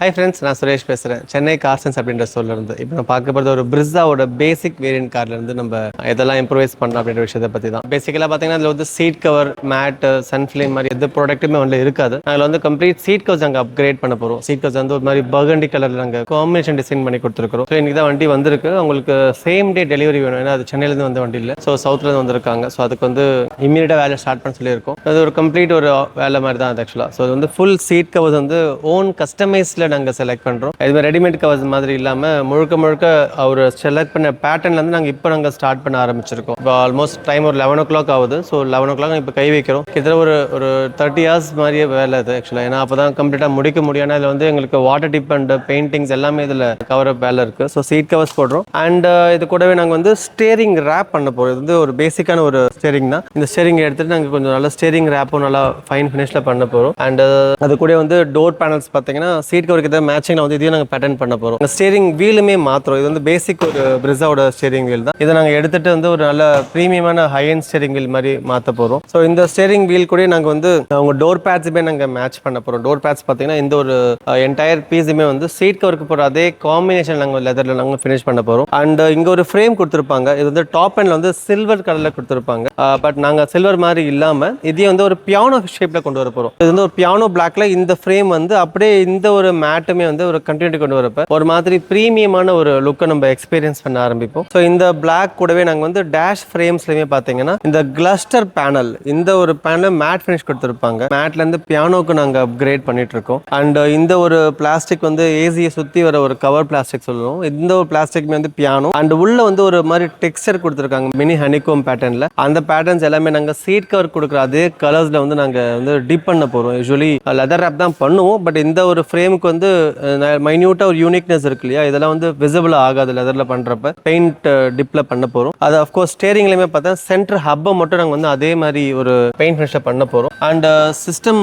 Hi friends, நான் சுரேஷ் பேசுகிறேன். சென்னை கார்சன்ஸ் அப்படின்ற சொல்லிருந்து இப்போ நான் பார்க்க போகிறது ஒரு பிரிஸாவோட பேசிக் வேரியன்ட் கார்லேருந்து நம்ம எதெல்லாம் இம்ப்ரூவைஸ் பண்ணலாம் அப்படின்ற விஷயத்தை பற்றி தான். பேசிக்கலாக பார்த்தீங்கன்னா அதில் வந்து சீட் கவர், மேட்டு, சன்ஃப்ளேம் மாதிரி எந்த ப்ராடக்ட்டுமே வந்து இருக்காது. அதில் வந்து கம்ப்ளீட் சீட் கவர்ஸ் நாங்கள் அப்கிரேட் பண்ண போகிறோம். சீட் கவர்ஸ் வந்து ஒரு மாதிரி பர்கண்டி கலரில் நாங்கள் காம்பினேஷன் டிசைன் பண்ணி கொடுத்துருக்கோம். ஸோ இன்றைக்கி தான் வண்டி வந்திருக்கு. உங்களுக்கு சேம் டே டெலிவரி வேணும், ஏன்னா அது சென்னையிலேருந்து வந்த வண்டி இல்லை, ஸோ சவுத்துலேருந்து வந்திருக்காங்க. ஸோ அதுக்கு வந்து இமீடியட்டாக வேலை ஸ்டார்ட் பண்ண சொல்லியிருக்கோம். அது ஒரு கம்ப்ளீட் ஒரு வேலை மாதிரி தான் அது ஆக்சுவலாக. ஸோ அது வந்து ஃபுல் சீட் கவர்ஸ் வந்து ஓன் கஸ்டமைஸில் நாங்கள் செலக்ட் பண்ணுறோம். இது ரெடிமேட் கவர்ஸ் மாதிரி இல்லாமல் முழுக்க அவர் செலக்ட் பண்ண பேட்டர்ன்லேருந்து நாங்கள் ஸ்டார்ட் பண்ண ஆரம்பிச்சிருக்கோம். இப்போ ஆல்மோஸ்ட் டைம் ஒரு 11 o'clock ஆகுது. ஸோ 11 o'clock இப்போ கை வைக்கிறோம். கிட்டத்தட்ட ஒரு 30 hours மாதிரியே வேலை இது ஆக்சுவலாக. ஏன்னா அப்போ தான் கம்ப்ளீட்டாக முடிக்க முடியும். இதில் வந்து எங்களுக்கு வாட்டர் டிப் அண்ட் பெயிண்டிங்ஸ் எல்லாமே இதில் கவர் அப் வேலை இருக்குது. ஸோ சீட் கவர்ஸ் போடுறோம். அண்ட் இது கூடவே நாங்கள் வந்து ஸ்டேரிங் ரேப் பண்ண போகிறோம். இது வந்து ஒரு பேசிக்கான ஒரு ஸ்டேரிங் தான். இந்த ஸ்டேரிங் எடுத்துகிட்டு நாங்கள் கொஞ்சம் நல்லா ஸ்டேரிங் ரேப்பும் நல்லா ஃபைன் ஃபினிஷில் பண்ண போகிறோம். அண்ட் அது கூட வந்து டோர் பேனல்ஸ் பார்த்தீங்கன்னா சீட் கவருக்கு ஏதாவது மேட்சிங்கில் வந்து இதையும் நாங்கள் பேட்டர்ன் பண்ண போகிறோம். ஸ்டேரிங் வீலுமே மாத்திரம். இது வந்து பேசிக் ஒரு பிரிஸாவோட ஸ்டேரிங் வீல் தான். இதை நாங்கள் எடுத்துகிட்டு வந்து ஒரு நல்ல ப்ரீமியமான ஹை அண்ட் ஸ்டேரிங் வீல் மாதிரி மாற்ற போகிறோம். ஸோ இந்த ஸ்டேரிங் வீல் கூட நாங்கள் வந்து அவங்க டோர் பேட்ஸுமே நாங்கள் மேட்ச் பண்ண போகிறோம். டோர் பேட்ஸ் பார்த்தீங்கன்னா இந்த ஒரு என்டையர் பீஸுமே வந்து சீட் கவருக்கு போகிற அதே காம்பினேஷன் நாங்கள் லெதரில் நாங்கள் ஃபினிஷ் பண்ண போகிறோம். அண்ட் இங்கே ஒரு ஃப்ரேம் கொடுத்துருப்பாங்க. இது வந்து டாப் அண்டில் வந்து சில்வர் கலரில் கொடுத்துருப்பாங்க. பட் நாங்கள் சில்வர் மாதிரி இல்லாமல் இதையும் வந்து ஒரு பியானோ ஷேப்பில் கொண்டு வர போகிறோம். இது வந்து ஒரு பியானோ பிளாக்ல இந்த ஃப்ரேம் வந்து அப்படியே இந்த ஒரு மேட்டுமே வந்து ஒரு கண்டினியூட்டி கொண்டு வரப்போ ஒரு மாதிரி ப்ரீமியமான ஒரு லுக்கை நம்ம எக்ஸ்பீரியன்ஸ் பண்ண ஆரம்பிப்போம். ஸோ இந்த பிளாக் கூடவே நாங்கள் வந்து டேஷ் ஃப்ரேம்ஸ்லையுமே பார்த்தீங்கன்னா இந்த கிளஸ்டர் பேனல், இந்த ஒரு பேனல் மேட் ஃபினிஷ் கொடுத்துருப்பாங்க. மேட்லேருந்து பியானோக்கு நாங்கள் அப்கிரேட் பண்ணிட்டு இருக்கோம். அண்ட் இந்த ஒரு பிளாஸ்டிக் வந்து ஏசியை சுற்றி வர ஒரு கவர் பிளாஸ்டிக் சொல்லுவோம். இந்த ஒரு பிளாஸ்டிக்மே வந்து பியானோ அண்ட் உள்ள வந்து ஒரு மாதிரி டெக்ஸ்சர் கொடுத்துருக்காங்க மினி ஹனிகோம் பேட்டர்னில். அந்த பேட்டர்ன்ஸ் எல்லாமே நாங்கள் சீட் கவர் கொடுக்குற அதே கலர்ஸில் வந்து நாங்கள் வந்து டிப் பண்ண போகிறோம். யூஸ்வலி லெதர் ரேப் தான் பண்ணுவோம். பட் இந்த ஒரு ஃப்ரேமுக்கு வந்து மைன்யூட்டாக ஒரு யூனிக்னஸ் இருக்கு இல்லையா, இதெல்லாம் வந்து விசிபிள் ஆகாது லெதரில் பண்ணுறப்ப. பெயிண்ட் டிப்பில் பண்ண போகிறோம். அது அஃப்கோர்ஸ் ஸ்டேரிங்லையுமே பார்த்தா சென்டர் ஹப்பை மட்டும் நாங்கள் வந்து அதே மாதிரி ஒரு பெயிண்ட் ஃபினிஷை பண்ண போகிறோம். அண்ட் சிஸ்டம்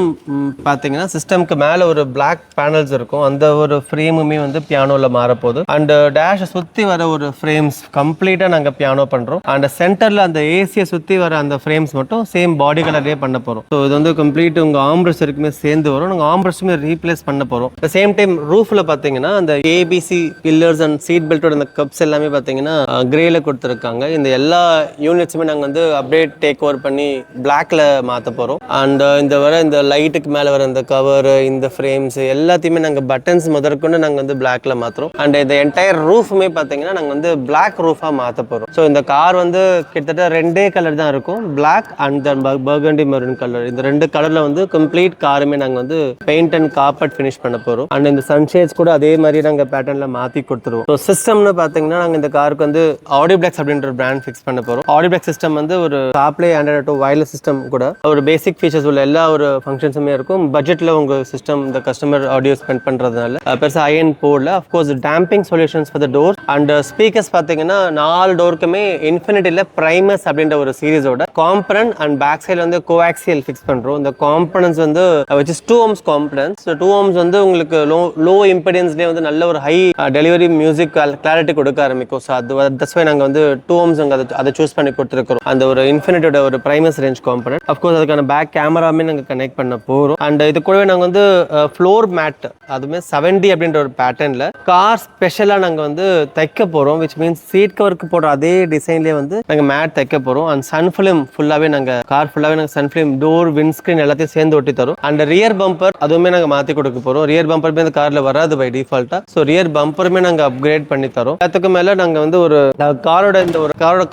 பார்த்தீங்கன்னா சிஸ்டம்க்கு மேலே ஒரு பிளாக் பேனல்ஸ் இருக்கும். அந்த ஒரு ஃப்ரேமுமே வந்து பியானோவில் மாறப்போகுது. அண்ட் டேஷை சுற்றி வர ஒரு ஃப்ரேம்ஸ் கம்ப்ளீட்டாக நாங்கள் பியானோ பண்ணுறோம். அண்ட் சென்டரில் அந்த ஏசியை சுற்றி வர அந்த ஃப்ரேம்ஸ் மட்டும் சேம் பாடி கலர்லேயே பண்ண போகிறோம். ஸோ இது வந்து கம்ப்ளீட் உங்கள் ஆம்ப்ரஸ் இருக்குமே சேர்ந்து வரும். நாங்கள் ஆம்ப்ரஸுமே ரீப்ளேஸ் பண்ண போகிறோம். த சேம் டைம் ரூஃபில் பார்த்தீங்கன்னா அந்த ஏபிசி பில்லர்ஸ் அண்ட் சீட் பெல்ட்டோட அந்த கப்ஸ் எல்லாமே பார்த்தீங்கன்னா கிரேல கொடுத்துருக்காங்க. இந்த எல்லா யூனிட்ஸுமே நாங்கள் வந்து அப்படியே டேக் ஓவர் பண்ணி பிளாக்ல மாற்ற போகிறோம். அண்ட் இந்த லைட்டுக்கு மேலே வர இந்த கவர், இந்த ஃப்ரேம்ஸ் எல்லாத்தையுமே நாங்கள் பட்டன்ஸ் முதற்கொண்டு நாங்கள் வந்து பிளாக்ல மாற்றுறோம். அண்ட் இந்த என்டையர் ரூஃபுமே பார்த்தீங்கன்னா நாங்கள் வந்து பிளாக் ரூஃபாக மாற்ற போகிறோம். ஸோ இந்த கார் வந்து கிட்டத்தட்ட 2 கலர் தான் இருக்கும், black and then burgundy maroon colour. இந்த 2 கலரில் வந்து கம்ப்ளீட் காருமே நாங்கள் வந்து பெயிண்ட் அண்ட் கார்பெட் ஃபினிஷ் பண்ண போகிறோம். அண்ட் இந்த சன்ஷேட்ஸ் கூட அதே மாதிரி நாங்கள் பேட்டர்னில் மாற்றி கொடுத்துருவோம். ஸோ சிஸ்டம்னு பார்த்தீங்கன்னா நாங்கள் இந்த காருக்கு வந்து ஆடியோபிளெக்ஸ் அப்படின்ற ஒரு பிராண்ட் ஃபிக்ஸ் பண்ண போகிறோம். ஆடியோபிளெக்ஸ் சிஸ்டம் வந்து ஒரு CarPlay Android Auto wireless system கூட ஒரு பேசிக் ஃபீச்சர்ஸ் உள்ள எல்லா ஒரு ஃபங்க்ஷன்ஸுமே இருக்கும். பட்ஜெட்டில் உங்கள் சிஸ்டம் இந்த கஸ்டமர் ஆடியோ ஸ்பெண்ட் பண்ணுறதுனால பெருசாக அயன் போர்டில் of course damping solutions for the door. And speakers பார்த்தீங்கன்னா 4 டோருக்குமே இன்ஃபினிட்டியில் பிரைமஸ் அப்படின்ற ஒரு சீரிஸோட காம்பனன்ட் அண்ட் பேக் சைடில் வந்து கோஆக்சியல் ஃபிக்ஸ் பண்ணுறோம். இந்த காம்பனன்ஸ் வந்து which is 2 ohms components. 2 ohms வந்து உங்களுக்கு லோ இம்பிடன்ஸ்லேயே வந்து நல்ல ஒரு ஹை டெலிவரி மியூசிக் கிளாரிட்டி கொடுக்க ஆரம்பிக்கும். ஸோ தட்ஸ் வை நாங்கள் வந்து 2 ohms அதை சூஸ் பண்ணி கொடுத்துருக்கிறோம். அந்த ஒரு இன்ஃபினிட்டோட ஒரு பிரைமஸ் ரேஞ்ச் காம்பனன்ட். அஃப்கோர்ஸ் அதுக்கான பேக் கேமராமே நாங்கள் கனெக்ட் பண்ண போகிறோம். அண்ட் இது கூடவே நாங்கள் வந்து ஃப்ளோர் மேட், அதுவுமே 70 அப்படின்ற ஒரு பேட்டர்னில் கார் ஸ்பெஷலாக நாங்கள் வந்து தைக்க போகிறோம். விச் மீன்ஸ் சீட் கவருக்கு போடுற அதே டிசைன்லேயே வந்து நாங்கள் மேட் தைக்க போகிறோம். அண்ட் சன்ஃபிலிம் ஃபுல்லாகவே நாங்கள் கார் ஃபுல்லாகவே நாங்கள் சன்ஃபிலிம் டோர், விண்ட்ஸ்க்ரீன் எல்லாத்தையும் சேர்ந்து ஒட்டி தரும். அண்ட் ரியர் பம்பர் அதுவுமே நாங்கள் மாற்றி கொடுக்க போகிறோம். ரியர் பம்பருமே இந்த காரில் வராது பை டிஃபால்ட்டாக. ஸோ ரியர் பம்பருமே நாங்கள் அப்கிரேட் பண்ணி தரோம். அதுக்கு மேலே நாங்கள் வந்து ஒரு காரோட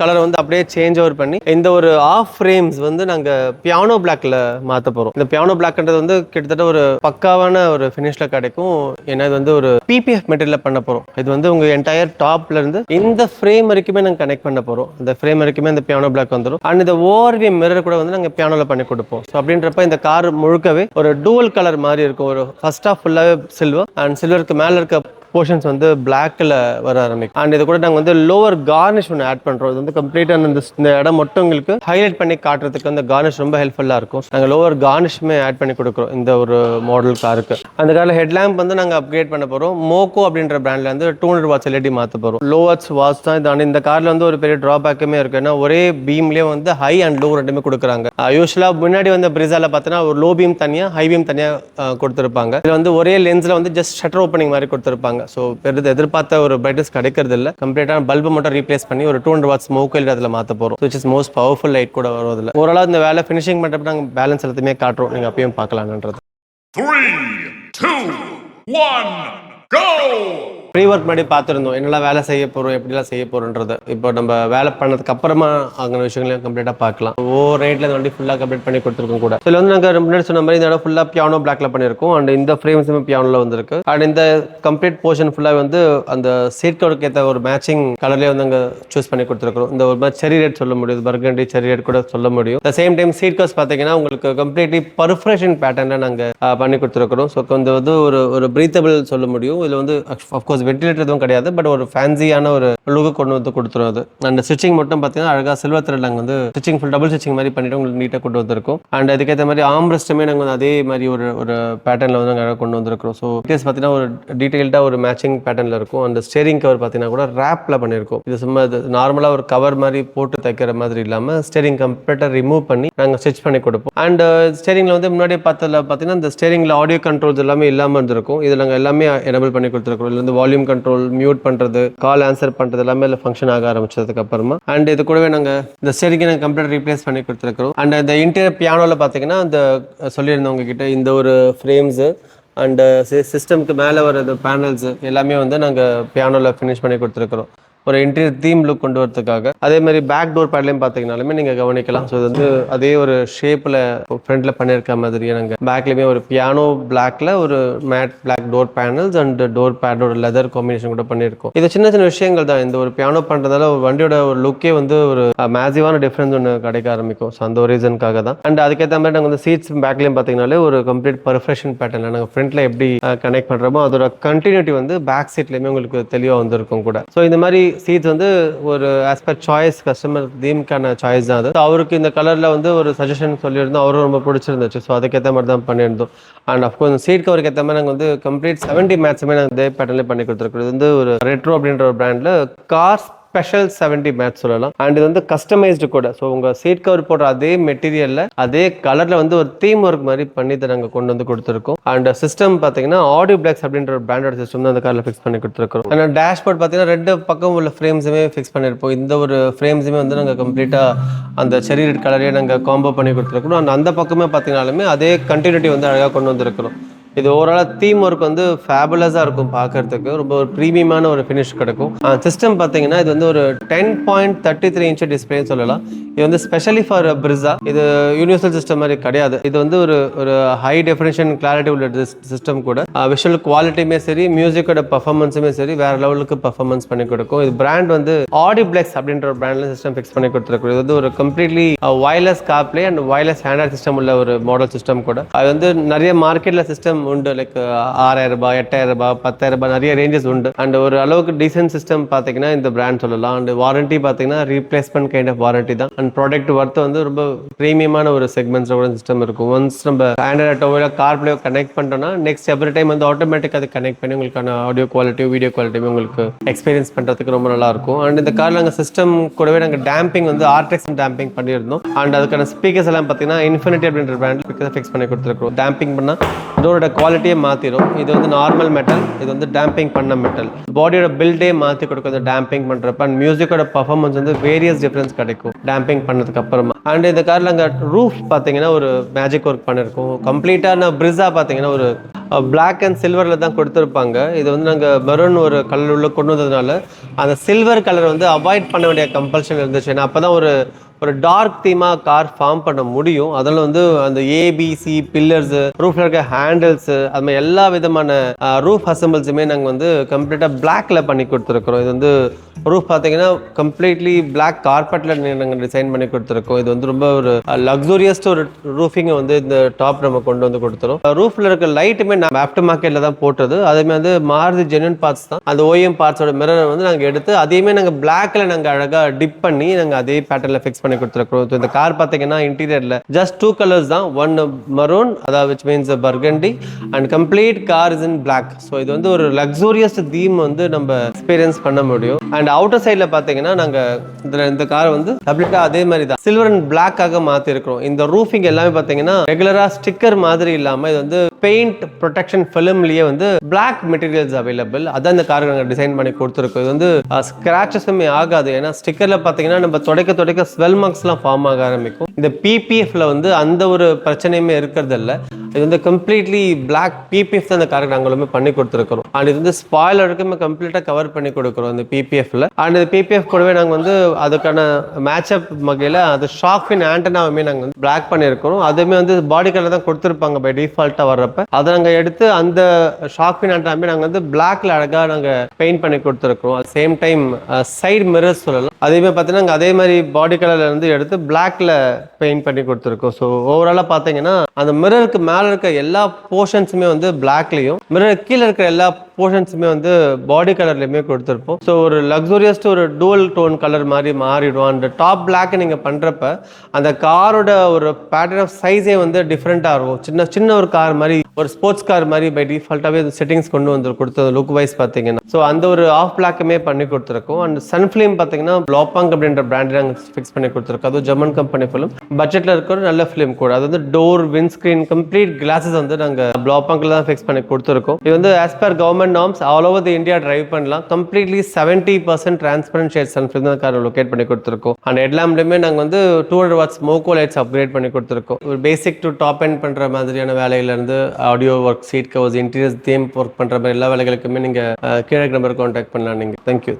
கலரை வந்து அப்படியே சேஞ்ச் ஓவர் பண்ணி இந்த ஒரு ஆஃப் ஃப்ரேம்ஸ் வந்து நாங்கள் பியானோ பிளாக்ல மாற்ற போகிறோம். இந்த பியானோ பிளாக்ன்றது வந்து கிட்டத்தட்ட ஒரு பக்காவான ஒரு ஃபினிஷ்ல கிடைக்கும். ஏன்னா இது வந்து ஒரு PPF மெட்டீரியல் பண்ண போகிறோம். இது வந்து உங்கள் என்டையர் டாப்ல இருந்து இந்த ஃப்ரேம் வரைக்குமே நாங்கள் கனெக்ட் பண்ண போகிறோம். இந்த ஃப்ரேம் வரைக்குமே இந்த பியானோ பிளாக் வந்துடும். அண்ட் இந்த ஓஆர்வி மிரர் கூட வந்து நாங்கள் பியானோவில் பண்ணி கொடுப்போம். ஸோ அப்படின்றப்ப இந்த கார் முழுக்கவே ஒரு டூவல் கலர் மாதிரி இருக்கும். ஒரு ஃபர்ஸ்ட் ஆஃப் ஃபுல்லாகவே சில்வர் அண்ட் சில்வருக்கு மேலே இருக்க போர்ஷன்ஸ் வந்து பிளாக்ல வர ஆரம்பிக்கும். அண்ட் இது கூட நாங்கள் வந்து லோவர் கார்னிஷ் ஒன்று ஆட் பண்ணுறோம். இது வந்து கம்ப்ளீட்டாக இந்த இடம் மட்டும் உங்களுக்கு ஹைலைட் பண்ணி காட்டுறதுக்கு அந்த கார்னிஷ் ரொம்ப ஹெல்ப்ஃபுல்லாக இருக்கும். நாங்கள் லோவர் கார்னிஷுமே ஆட் பண்ணி கொடுக்குறோம் இந்த ஒரு மாடல் காருக்கு. அந்த காரில் ஹெட்லாம்ப் வந்து நாங்கள் அப்கிரேட் பண்ண போகிறோம். மோக்கோ அப்படின்ற பிராண்டில் வந்து 200 வாட்ஸ் எல்இடி மாற்ற போகிறோம். லோ வாட்ஸ் தான் இது. இந்த காரில் வந்து ஒரு பெரிய ட்ராபேக்குமே இருக்குது. ஏன்னா ஒரே பீம்லேயே வந்து ஹை அண்ட் லோ ரெண்டுமே கொடுக்குறாங்க. யூஸ்வலாக முன்னாடி வந்து பிரிசால பார்த்தீங்கன்னா ஒரு லோ பீம் தனியாக ஹை பீம் தனியாக கொடுத்துருப்பாங்க. இதில் வந்து ஒரே லென்ஸில் வந்து ஜஸ்ட் ஷட்டர் ஓப்பனிங் மாதிரி கொடுத்துருப்பாங்க. ஸோ பெருது எதிர்பார்த்த ஒரு பிரைட்னஸ் கிடைக்கிறது இல்லை. கம்ப்ளீட்டான பல்பு மட்டும் ரீப்ளேஸ் பண்ணி ஒரு 200 வாட்ஸ் மோக்கோ எல்இடி அதில் மாற்ற போகிறோம். Which is most powerful light கூட வருவதில்லை. ஓரளவு இந்த வேலை ஃபினிஷிங் பண்ணுறப்ப நாங்கள் பேலன்ஸ் எல்லாத்தையுமே காட்டுறோம். நீங்கள் அப்பயும் பார்க்கலான்றது. 3, 2, 1, go! ப்ரீ ஒர்க் முன்னாடி பார்த்துருந்தோம் என்னெல்லாம் வேலை செய்ய போகிறோம், எப்படிலாம் செய்ய போகிறோன்றது. இப்போ நம்ம வேலை பண்ணதுக்கு அப்புறமா அங்கே விஷயங்களையும் கம்ப்ளீட்டாக பார்க்கலாம். ரேட்டில் இந்த வண்டி ஃபுல்லாக கம்ப்ளீட் பண்ணி கொடுத்துருக்கோம் கூட. இதில் வந்து நாங்கள் முன்னாடி சொன்ன மாதிரி இந்த இடம் ஃபுல்லாக பியானோ பிளாக்ல பண்ணியிருக்கோம். அண்ட் இந்த ஃப்ரேம்ஸுமே பியானோவில் வந்திருக்கு. அண்ட் இந்த கம்ப்ளீட் போர்ஷன் ஃபுல்லாக வந்து அந்த சீட் கவருக்கு ஏற்ற ஒரு மேட்சிங் கலர்லேயே வந்து அங்கே சூஸ் பண்ணி கொடுத்துருக்கோம். இந்த ஒரு மாதிரி செரி ரேட் சொல்ல முடியும், பர்கண்டி செரி ரேட் கூட சொல்ல முடியும். The same time seat covers பார்த்தீங்கன்னா உங்களுக்கு கம்ப்ளீட்லி பர்ஃபரேஷன் பேட்டர்னில் நாங்கள் பண்ணி கொடுத்துருக்கிறோம். ஸோ இந்த வந்து ஒரு பிரீத்தபிள் சொல்ல முடியும். இதில் வந்து அஃப்கோர்ஸ் வென்டிலேட்டர் எதுவும் கிடையாது, பட் ஒரு ஃபேன்சியான ஒரு லுக்கு கொண்டு வந்து கொடுத்துரும். அது அந்த ஸ்டிச்சிங் மட்டும் பார்த்தீங்கன்னா அழகாக சில்வர் த்ரெட் நாங்கள் வந்து ஸ்டிச்சிங் ஃபுல் டபுள் ஸ்டிச்சிங் மாதிரி பண்ணிட்டு உங்களுக்கு நீட்டாக கொண்டு வந்திருக்கும். அண்ட் அதுக்கேற்ற மாதிரி ஆம்ரெஸ்ட்டுமே நாங்கள் வந்து அதே மாதிரி ஒரு பேட்டர்னில் வந்து நாங்கள் கொண்டு வந்திருக்கிறோம். ஸோ கேஸ் பார்த்தீங்கன்னா ஒரு டீட்டெயில்டாக ஒரு மேட்சிங் பேட்டர்னில் இருக்கும். அந்த ஸ்டேரிங் கவர் பார்த்தீங்கன்னா கூட ரேப்பில் பண்ணியிருக்கோம். இது சும்மா நார்மலாக ஒரு கவர் மாதிரி போட்டு தைக்கிற மாதிரி இல்லாமல் ஸ்டேரிங் கம்ப்ளீட்டாக ரிமூவ் பண்ணி நாங்கள் ஸ்டிச் பண்ணி கொடுப்போம். அண்ட் ஸ்டேரிங்கில் வந்து முன்னாடி பார்த்ததில் பார்த்தீங்கன்னா இந்த ஸ்டேரிங்கில் ஆடியோ கண்ட்ரோல்ஸ் எல்லாமே இல்லாமல் இருந்திருக்கும். இதில் நாங்கள் எல்லாமே எனபிள் பண்ணி கொடுத்துருக்கோம். இதில் வந்து வால்யூம் கண்ட்ரோல், மியூட் பண்ணுறது, கால் ஆன்சர் பண்ணுறது எல்லாமே இல்லை ஃபங்க்ஷன் ஆக ஆரம்பிச்சதுக்கு அப்புறமா. அண்ட் இது கூடவே நாங்கள் இந்த ஸ்டேரிங்கை நாங்கள் கம்ப்ளீட் ரீப்ளேஸ் பண்ணி கொடுத்துருக்கிறோம். அண்ட் இந்த இன்டீரியர் பியானோவில் பார்த்தீங்கன்னா இந்த சொல்லியிருந்தவங்க கிட்ட இந்த ஒரு ஃப்ரேம்ஸு அண்ட் சிஸ்டம்க்கு மேலே வர பேனல்ஸ் எல்லாமே வந்து நாங்கள் பியானோவில் ஃபினிஷ் பண்ணி கொடுத்துருக்குறோம். ஒரு இன்டீரியர் தீம் லுக் கொண்டு வரதுக்காக. அதே மாதிரி பேக் டோர் பேட்லையும் பார்த்தீங்கனாலுமே நீங்கள் கவனிக்கலாம். ஸோ இது வந்து அதே ஒரு ஷேப்பில் ஃப்ரண்ட்டில் பண்ணியிருக்க மாதிரியே நாங்கள் பேக்லேயுமே ஒரு பியானோ பிளாக்ல ஒரு matte black door panels and door பேடோட லெதர் காம்பினேஷன் கூட பண்ணியிருக்கோம். இது சின்ன சின்ன விஷயங்கள் தான். இந்த ஒரு பியானோ பண்ணுறதால ஒரு வண்டியோட ஒரு லுக்கே வந்து ஒரு மேசிவான டிஃப்ரென்ஸ் ஒன்று கிடைக்க ஆரம்பிக்கும். ஸோ அந்த ஒரு ரீசனுக்காக தான். அண்ட் அதுக்கேற்ற மாதிரி நாங்கள் வந்து சீட்ஸ் பேக்லேயும் பார்த்தீங்கனாலே ஒரு கம்ப்ளீட் பர்ஃபெக்ஷன் பேட்டர்னில் நாங்கள் ஃப்ரண்ட்டில் எப்படி கனெக்ட் பண்ணுறோமோ அதோட கண்டினியூட்டி வந்து பேக் சீட்லேயுமே உங்களுக்கு தெளிவாக வந்திருக்கும் கூட. ஸோ இந்த மாதிரி சீட்ஸ் வந்து ஒரு ஆஸ் பர் சாய்ஸ், கஸ்டமர் தீம்க்கான சாய்ஸ் தான் அது. அவருக்கு இந்த கலரில் வந்து ஒரு சஜஷன் சொல்லியிருந்தோம், அவரும் ரொம்ப பிடிச்சிருந்துச்சு. ஸோ அதுக்கேற்ற மாதிரி தான் பண்ணியிருந்தோம். அண்ட் அஃப்கோர்ஸ் சீட் கவருக்கு ஏற்ற மாதிரி நாங்கள் வந்து கம்ப்ளீட் 70 மேட்ஸுமே நாங்கள் இதே பேட்டர்ன்லேயே பண்ணி கொடுத்துருக்கோம். இது வந்து ஒரு ரெட்ரோ அப்படின்ற ஒரு பிராண்டில் கார்ஸ் ஸ்பெஷல் 70 மேட்ச் சொல்லலாம். அண்ட் இது வந்து கஸ்டமைஸ்டு கூட. ஸோ உங்கள் சீட் கவர் போடுற அதே மெட்டீரியலில் அதே கலரில் வந்து ஒரு தீம் ஒர்க் மாதிரி பண்ணி தான் நாங்கள் கொண்டு வந்து கொடுத்துருக்கோம். அண்ட் சிஸ்டம் பார்த்தீங்கன்னா ஆடியோ பிளாக்ஸ் அப்படின்ற ஒரு பிராண்டட் சிஸ்டம் தான் அந்த காரில் ஃபிக்ஸ் பண்ணி கொடுத்துருக்கோம். அண்ட் டேஷ்போர்ட் பார்த்தீங்கன்னா 2 பக்கம் உள்ள ஃப்ரேம்ஸுமே ஃபிக்ஸ் பண்ணியிருப்போம். இந்த ஒரு ஃப்ரேம்ஸுமே வந்து நாங்கள் கம்ப்ளீட்டாக அந்த செரி ரெட் கலரையே நாங்கள் காம்போ பண்ணி கொடுத்துருக்கோம். அண்ட் அந்த பக்கமே பார்த்தீங்கன்னாலுமே அதே கண்டினியூட்டி வந்து அழகாக கொண்டு வந்திருக்கிறோம். இது ஓவராலாக தீம் ஒர்க் வந்து ஃபேபுலஸாக இருக்கும் பார்க்கறதுக்கு. ரொம்ப ஒரு ப்ரீமியமான ஒரு ஃபினிஷ் கிடைக்கும். சிஸ்டம் பார்த்தீங்கன்னா இது வந்து ஒரு 10.33 இன்ச் டிஸ்பிளேன்னு சொல்லலாம். இது வந்து ஸ்பெஷலி ஃபார் பிரிஸா. இது யூனிவர்சல் சிஸ்டம் மாதிரி கிடையாது. இது வந்து ஒரு ஹை டெஃபினிஷன் கிளாரிட்டி உள்ள சிஸ்டம் கூட. விஷுவல் குவாலிட்டியுமே சரி, மியூசிக்கோட பர்ஃபார்மன்ஸுமே சரி வேற லெவலுக்கு பர்ஃபார்மன்ஸ் பண்ணி கொடுக்கும். இது பிராண்ட் வந்து ஆடிப்ளெக்ஸ் அப்படின்ற ஒரு பிராண்ட்ல சிஸ்டம் ஃபிக்ஸ் பண்ணி கொடுத்துருக்கும். இது வந்து ஒரு completely wireless CarPlay and wireless handheld system உள்ள ஒரு மாடல் சிஸ்டம் கூட. அது வந்து நிறைய மார்க்கெட்ல சிஸ்டம் உண்டு. லைக் 6000 ரூபாய், 8000 ரூபாய், 10,000 ரூபாய் நிறைய ரேஞ்சஸ் உண்டு. அண்ட் ஒரு அளவுக்கு டீசென்ட் சிஸ்டம் பார்த்தீங்கன்னா இந்த பிராண்ட் சொல்லலாம். அண்ட் வாரண்டி பார்த்தீங்கன்னா ரீப்ளேஸ்மெண்ட் கைண்ட் ஆஃப் வாரண்டி தான். அண்ட் ப்ராடக்ட் ஒர்த் வந்து ரொம்ப ப்ரீமியமான ஒரு செக்மெண்ட்ஸ் கூட சிஸ்டம் இருக்கும். ஒன்ஸ் நம்ம ஆண்ட்ராய்ட் ஆட்டோவில் கார்ப்ளே கனெக்ட் பண்ணிட்டோம்னா நெக்ஸ்ட் எவ்ரி டைம் வந்து ஆட்டோமேட்டிக் அது கனெக்ட் பண்ணி உங்களுக்கான ஆடியோ குவாலிட்டியும் வீடியோ குவாலிட்டியும் உங்களுக்கு எக்ஸ்பீரியன்ஸ் பண்ணுறதுக்கு ரொம்ப நல்லா இருக்கும். அண்ட் இந்த காரில் நாங்கள் சிஸ்டம் கூடவே நாங்கள் டேம்பிங் வந்து ஆர்டெக்ஸ் டேம்பிங் பண்ணியிருந்தோம். அண்ட் அதுக்கான ஸ்பீக்கர்ஸ் எல்லாம் பார்த்தீங்கன்னா இன்ஃபினிட்டி அப்படின்ற பிராண்ட் ஃபிக்ஸ் பண்ணி கொடுத்துருக்கோம். டேம்பிங் பண்ணால் டோரோட குவாலிட்டியை மாற்றிடும். இது வந்து நார்மல் மெட்டல், இது வந்து டேம்பிங் பண்ண மெட்டல். பாடியோட பில்டே மாற்றி கொடுக்கும் இந்த டேம்பிங் பண்ணுறப்ப. அண்ட் மியூசிக்கோட பர்ஃபார்மன்ஸ் வந்து வேரியஸ் டிஃப்ரென்ஸ் கிடைக்கும் டேம்பிங் பண்ணதுக்கு அப்புறமா. அண்ட் இந்த காரில் அங்கே ரூஃப் பார்த்தீங்கன்னா ஒரு மேஜிக் ஒர்க் பண்ணியிருக்கோம். கம்ப்ளீட்டான பிரிஸா பார்த்தீங்கன்னா ஒரு பிளாக் அண்ட் சில்வரில் தான் கொடுத்துருப்பாங்க. இது வந்து நாங்கள் மெரூன் ஒரு கலர் உள்ள கொண்டு வந்ததுனால அந்த சில்வர் கலர் வந்து அவாய்ட் பண்ண வேண்டிய கம்பல்ஷன் இருந்துச்சு. ஏன்னா அப்போ தான் ஒரு ஒரு டார்க் தீமாக கார் ஃபார்ம் பண்ண முடியும். அதில் வந்து அந்த ஏபிசி பில்லர்ஸ், ரூஃப்ல இருக்க ஹேண்டில்ஸ், அது மாதிரி எல்லா விதமான ரூஃப் அசம்பிள்ஸுமே நாங்கள் வந்து கம்ப்ளீட்டாக பிளாக்ல பண்ணி கொடுத்துருக்குறோம். இது வந்து ரூஃப் பார்த்தீங்கன்னா கம்ப்ளீட்லி பிளாக் கார்பெட்ல நாங்கள் டிசைன் பண்ணி கொடுத்துருக்கோம். இது வந்து ரொம்ப ஒரு லக்ஸூரியஸ்ட் ஒரு ரூஃபிங்கை வந்து இந்த டாப் நம்ம கொண்டு வந்து கொடுத்துரும். ரூஃப்ல இருக்க லைட்டுமே நம்ம ஆஃப்டர் மார்க்கெட்ல தான் போட்டது. அதுமே வந்து மாருதி ஜென்யூன் பார்ட்ஸ் தான். அந்த ஓஎம் பார்ட்ஸோட மிரர் வந்து நாங்கள் எடுத்து அதையுமே நாங்கள் பிளாக்ல நாங்கள் அழகாக டிப் பண்ணி நாங்கள் அதே பேட்டர்ல ஃபிக்ஸ் பண்ணி கொடுத்துருக்கோம். இந்த கார் பார்த்தீங்கன்னா இன்டீரியர்ல ஜஸ்ட் 2 கலர்ஸ் தான். ஒன் மரூன், அதாவது which means burgundy, and complete car is in black. So இது வந்து ஒரு லக்ஸூரியஸ் தீம் வந்து நம்ம எக்ஸ்பீரியன்ஸ் பண்ண முடியும். அண்ட் அவுட்டர் சைட்ல பார்த்தீங்கன்னா நாங்கள் இந்த கார் வந்து கம்ப்ளீட்டாக அதே மாதிரி தான் சில்வர் அண்ட் பிளாக்காக மாற்றி இருக்கிறோம். இந்த ரூஃபிங் எல்லாமே பார்த்தீங்கன்னா ரெகுலரா ஸ்டிக்கர் மாதிரி இல்லாமல் இது வந்து பெயிண்ட் ப்ரொடெக்ஷன் ஃபிலிம்லயே வந்து பிளாக் மெட்டீரியல்ஸ் அவைலபிள். அதான் இந்த காருக்கு நாங்கள் டிசைன் பண்ணி கொடுத்துருக்கோம். இது வந்து ஸ்கிராச்சஸுமே ஆகாது. ஏன்னா ஸ்டிக்கர்ல பார்த்தீங்கன்னா நம்ம துடைக்க ஸ்வெல் மார்க்ஸ்லாம் ஃபார்ம் ஆக ஆரம்பிக்கும். இந்த பிபிஎஃப்ல வந்து அந்த ஒரு பிரச்சனையுமே இருக்கிறது இல்லை. இது வந்து கம்ப்ளீட்லி பிளாக் பிபிஎஃப் தான் இந்த காருக்கு நாங்களுமே பண்ணி கொடுத்துருக்கிறோம். அண்ட் இது வந்து ஸ்பாய்லருக்குமே கம்ப்ளீட்டாக கவர் பண்ணி கொடுக்குறோம் இந்த பிபிஎஃப்ல. அண்ட் இந்த பிபிஎஃப் கூடவே நாங்கள் வந்து அதுக்கான மேட்சப் வகையில் அது ஷார்க்ஃபின் ஆண்டனாவுமே நாங்கள் வந்து பிளாக் பண்ணியிருக்கிறோம். அதுவுமே வந்து பாடி கலர் தான் கொடுத்துருப்பாங்க பை டிஃபால்ட்டாக வர்றப்ப. அதை நாங்கள் எடுத்து அந்த ஷார்க்ஃபின் ஆண்டனாமே நாங்கள் வந்து பிளாக்ல அழகாக நாங்கள் பெயிண்ட் பண்ணி கொடுத்துருக்கோம். At same time side mirrors சொல்லலாம், அதேமாதிரி பார்த்தீங்கன்னா அதே மாதிரி பாடி கலர்ல இருந்து எடுத்து பிளாக்ல பெயிண்ட் பண்ணி கொடுத்துருக்கோம். ஸோ ஓவராலாக பார்த்தீங்கன்னா அந்த மிரருக்கு மேலே இருக்க எல்லா போர்ஷன்ஸுமே வந்து பிளாக்லையும், மிரர் கீழே இருக்கிற எல்லா போர்ஷன்ஸுமே வந்து பாடி கலர்லையுமே கொடுத்துருப்போம். ஸோ ஒரு லக்ஸூரியஸ்ட் ஒரு டூவல் டோன் கலர் மாதிரி மாறிடும். அந்த டாப் பிளாக் நீங்கள் பண்ணுறப்ப அந்த காரோட ஒரு பேட்டர்ன் ஆஃப் சைஸே வந்து டிஃப்ரெண்ட்டாக இருக்கும். சின்ன ஒரு கார் மாதிரி, ஒரு ஸ்போர்ட்ஸ் கார் மாதிரி பை டிஃபால்ட்டாகவே செட்டிங்ஸ் கொண்டு வந்து கொடுத்தது லுக் வைஸ் பார்த்தீங்கன்னா. ஸோ அந்த ஒரு ஆஃப் பிளாக்குமே பண்ணி கொடுத்துருக்கோம். அண்ட் சன்ஃப்ளேம் பார்த்தீங்கன்னா ப்ளாப்பாங் அப்படின்ற பிராண்ட் நாங்கள் ஃபிக்ஸ் பண்ணி கொடுத்துருக்கோம். அதுவும் ஜெர்மன் கம்பெனி ஃபிலிம், பட்ஜெட்டில் இருக்கிற நல்ல ஃபிலிம் கூட. அது வந்து டோர், விண்ட்ஸ்கிரீன், கம்ப்ளீட் கிளாஸஸ் வந்து நாங்கள் ப்ளாப்பாங்கில் தான் ஃபிக்ஸ் பண்ணி கொடுத்துருக்கோம். இது வந்து as per government norms all over the India drive பண்ணலாம். கம்ப்ளீட்லி 70% டிரான்ஸ்பரண்ட் ஷேட் சன்ஃப்ளேம் தான் காரை லொகேட் பண்ணி கொடுத்துருக்கோம். அண்ட் ஹெட்லாம்ப்லையுமே நாங்கள் வந்து 200 வாட்ஸ் மோகோ லைட்ஸ் அப்கிரேட் பண்ணி கொடுத்துருக்கோம். ஒரு பேசிக் டு டாப் எண்ட் பண்ணுற மாதிரியான வேலையிலேருந்து audio work, seat covers, interiors, theme work பண்ணுற மாதிரி எல்லா வேலைகளுக்குமே நீங்கள் கீழே நம்பர் கான்டாக்ட் பண்ணலாம் நீங்கள். தேங்க்யூ.